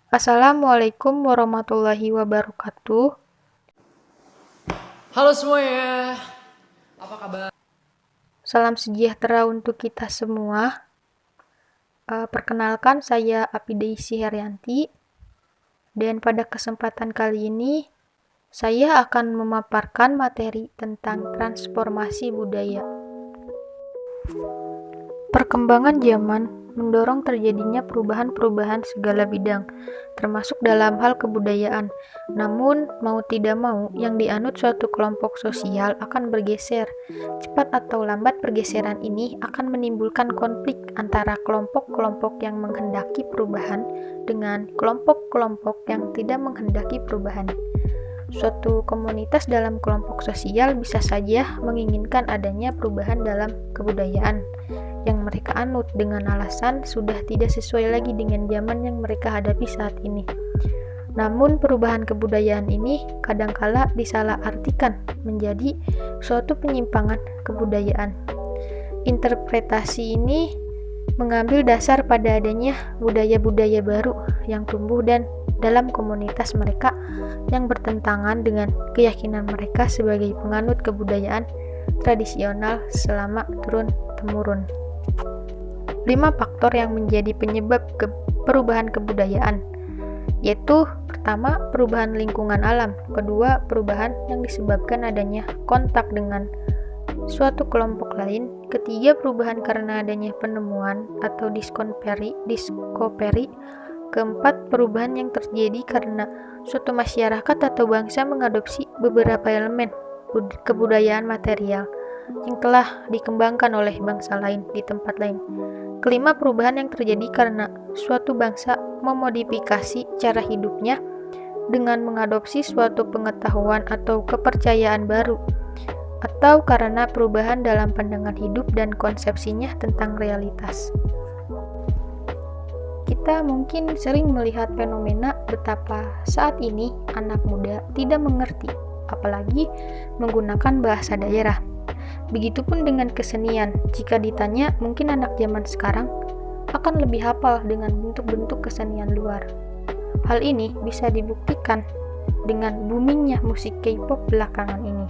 Assalamualaikum warahmatullahi wabarakatuh. Halo semuanya, apa kabar? Salam sejahtera untuk kita semua. Perkenalkan, saya Apideisi Herianti. Dan pada kesempatan kali ini, saya akan memaparkan materi tentang transformasi budaya. Perkembangan zaman mendorong terjadinya perubahan-perubahan segala bidang, termasuk dalam hal kebudayaan. Namun, mau tidak mau, yang dianut suatu kelompok sosial akan bergeser. Cepat atau lambat pergeseran ini akan menimbulkan konflik antara kelompok-kelompok yang menghendaki perubahan dengan kelompok-kelompok yang tidak menghendaki perubahan. Suatu komunitas dalam kelompok sosial bisa saja menginginkan adanya perubahan dalam kebudayaan yang mereka anut dengan alasan sudah tidak sesuai lagi dengan zaman yang mereka hadapi saat ini. Namun perubahan kebudayaan ini kadangkala disalahartikan menjadi suatu penyimpangan kebudayaan. Interpretasi ini mengambil dasar pada adanya budaya-budaya baru yang tumbuh dan dalam komunitas mereka yang bertentangan dengan keyakinan mereka sebagai penganut kebudayaan tradisional selama turun-temurun. 5 faktor yang menjadi penyebab perubahan kebudayaan, yaitu pertama, perubahan lingkungan alam, kedua, perubahan yang disebabkan adanya kontak dengan suatu kelompok lain, ketiga, perubahan karena adanya penemuan atau diskoperi, keempat, perubahan yang terjadi karena suatu masyarakat atau bangsa mengadopsi beberapa elemen kebudayaan material yang telah dikembangkan oleh bangsa lain di tempat lain. Kelima, perubahan yang terjadi karena suatu bangsa memodifikasi cara hidupnya dengan mengadopsi suatu pengetahuan atau kepercayaan baru, atau karena perubahan dalam pandangan hidup dan konsepsinya tentang realitas. Kita mungkin sering melihat fenomena betapa saat ini anak muda tidak mengerti, apalagi menggunakan bahasa daerah. Begitupun dengan kesenian, jika ditanya mungkin anak zaman sekarang akan lebih hafal dengan bentuk-bentuk kesenian luar. Hal ini bisa dibuktikan dengan boomingnya musik K-pop belakangan ini.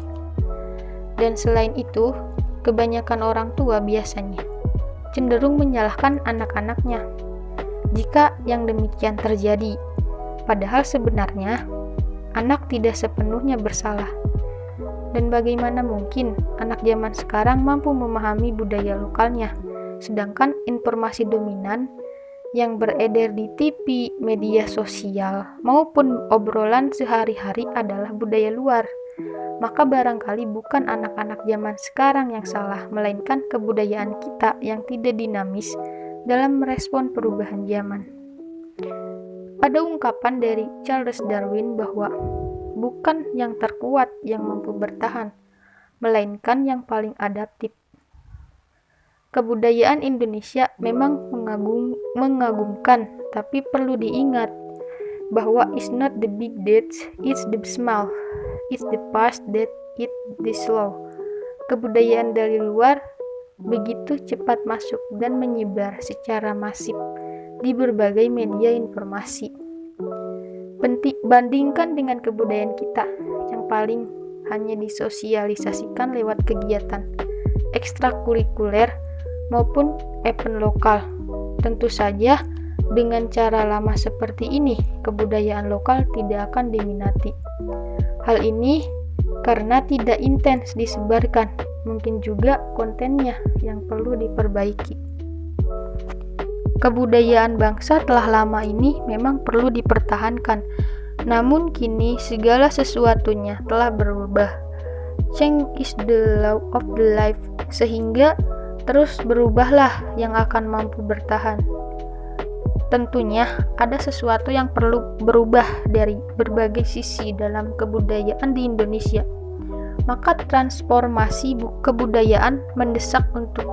Dan selain itu, kebanyakan orang tua biasanya cenderung menyalahkan anak-anaknya jika yang demikian terjadi. Padahal sebenarnya anak tidak sepenuhnya bersalah. Dan bagaimana mungkin anak zaman sekarang mampu memahami budaya lokalnya, sedangkan informasi dominan yang beredar di TV, media sosial, maupun obrolan sehari-hari adalah budaya luar. Maka barangkali bukan anak-anak zaman sekarang yang salah, melainkan kebudayaan kita yang tidak dinamis dalam merespon perubahan zaman. Ada ungkapan dari Charles Darwin bahwa bukan yang terkuat yang mampu bertahan, melainkan yang paling adaptif. Kebudayaan Indonesia memang mengagumkan, tapi perlu diingat bahwa it's not the big deeds, it's the small, it's the past that it the slow. Kebudayaan dari luar begitu cepat masuk dan menyebar secara masif di berbagai media informasi. Bandingkan dengan kebudayaan kita yang paling hanya disosialisasikan lewat kegiatan ekstrakurikuler maupun event lokal. Tentu saja dengan cara lama seperti ini kebudayaan lokal tidak akan diminati. Hal ini karena tidak intens disebarkan, mungkin juga kontennya yang perlu diperbaiki. Kebudayaan bangsa telah lama ini memang perlu dipertahankan, namun kini segala sesuatunya telah berubah. Change is the law of the life, sehingga terus berubahlah yang akan mampu bertahan. Tentunya ada sesuatu yang perlu berubah dari berbagai sisi dalam kebudayaan di Indonesia. Maka transformasi kebudayaan mendesak untuk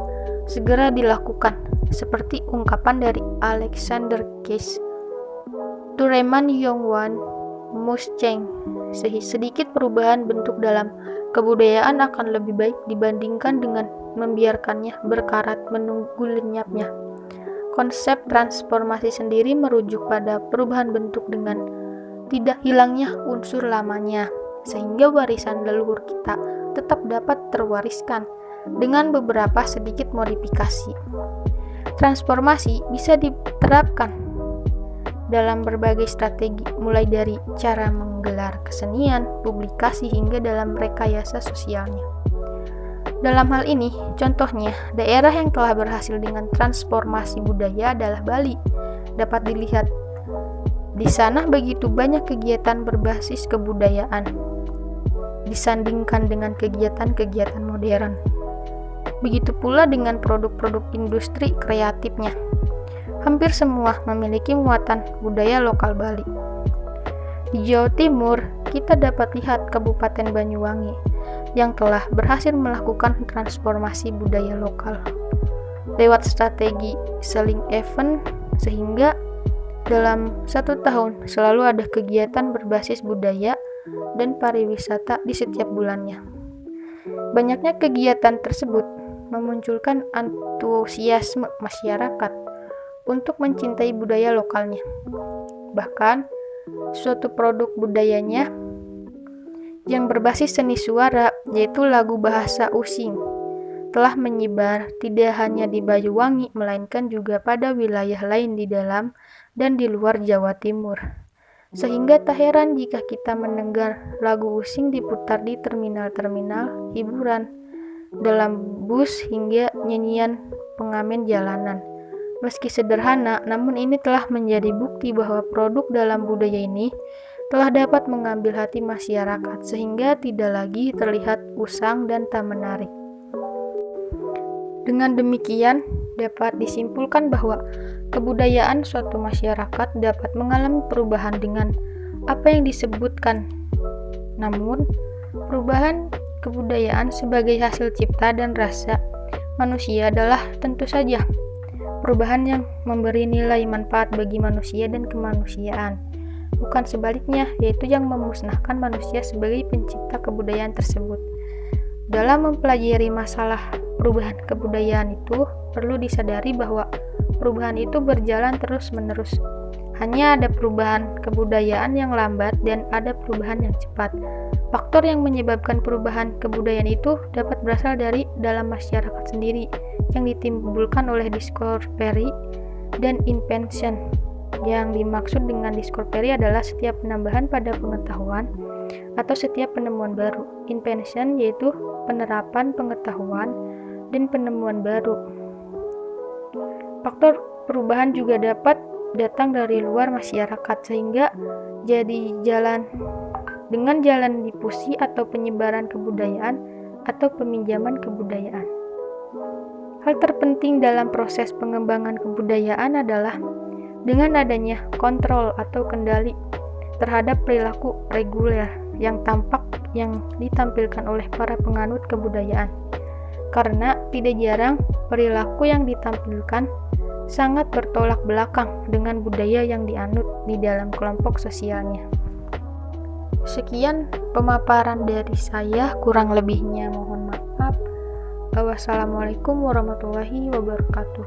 segera dilakukan, seperti ungkapan dari Alexander Case, "To remain young one must change." Sedikit perubahan bentuk dalam kebudayaan akan lebih baik dibandingkan dengan membiarkannya berkarat menunggu lenyapnya. Konsep transformasi sendiri merujuk pada perubahan bentuk dengan tidak hilangnya unsur lamanya, sehingga warisan leluhur kita tetap dapat terwariskan dengan beberapa sedikit modifikasi. Transformasi bisa diterapkan dalam berbagai strategi, mulai dari cara menggelar kesenian, publikasi, hingga dalam rekayasa sosialnya. Dalam hal ini, contohnya, daerah yang telah berhasil dengan transformasi budaya adalah Bali. Dapat dilihat di sana begitu banyak kegiatan berbasis kebudayaan disandingkan dengan kegiatan-kegiatan modern. Begitu pula dengan produk-produk industri kreatifnya. Hampir semua memiliki muatan budaya lokal Bali. Di Jawa Timur, kita dapat lihat Kabupaten Banyuwangi yang telah berhasil melakukan transformasi budaya lokal lewat strategi selling event, sehingga dalam 1 tahun selalu ada kegiatan berbasis budaya dan pariwisata di setiap bulannya. Banyaknya kegiatan tersebut memunculkan antusiasme masyarakat untuk mencintai budaya lokalnya. Bahkan, suatu produk budayanya yang berbasis seni suara, yaitu lagu bahasa Using, telah menyebar tidak hanya di Banyuwangi, melainkan juga pada wilayah lain di dalam dan di luar Jawa Timur. Sehingga tak heran jika kita mendengar lagu Using diputar di terminal-terminal hiburan, dalam bus, hingga nyanyian pengamen jalanan. Meski sederhana, namun ini telah menjadi bukti bahwa produk dalam budaya ini telah dapat mengambil hati masyarakat, sehingga tidak lagi terlihat usang dan tak menarik. Dengan demikian, dapat disimpulkan bahwa kebudayaan suatu masyarakat dapat mengalami perubahan dengan apa yang disebutkan. Namun, perubahan kebudayaan sebagai hasil cipta dan rasa manusia adalah tentu saja perubahan yang memberi nilai manfaat bagi manusia dan kemanusiaan, bukan sebaliknya, yaitu yang memusnahkan manusia sebagai pencipta kebudayaan tersebut. Dalam mempelajari masalah perubahan kebudayaan itu, perlu disadari bahwa perubahan itu berjalan terus-menerus. Hanya ada perubahan kebudayaan yang lambat dan ada perubahan yang cepat. Faktor yang menyebabkan perubahan kebudayaan itu dapat berasal dari dalam masyarakat sendiri, yang ditimbulkan oleh discovery dan invention. Yang dimaksud dengan discovery adalah setiap penambahan pada pengetahuan atau setiap penemuan baru. Invention yaitu penerapan pengetahuan dan penemuan baru. Faktor perubahan juga dapat datang dari luar masyarakat, sehingga jadi dengan jalan difusi atau penyebaran kebudayaan atau peminjaman kebudayaan. Hal terpenting dalam proses pengembangan kebudayaan adalah dengan adanya kontrol atau kendali terhadap perilaku reguler yang tampak yang ditampilkan oleh para penganut kebudayaan. Karena tidak jarang perilaku yang ditampilkan sangat bertolak belakang dengan budaya yang dianut di dalam kelompok sosialnya. Sekian pemaparan dari saya, kurang lebihnya mohon maaf. Wassalamualaikum warahmatullahi wabarakatuh.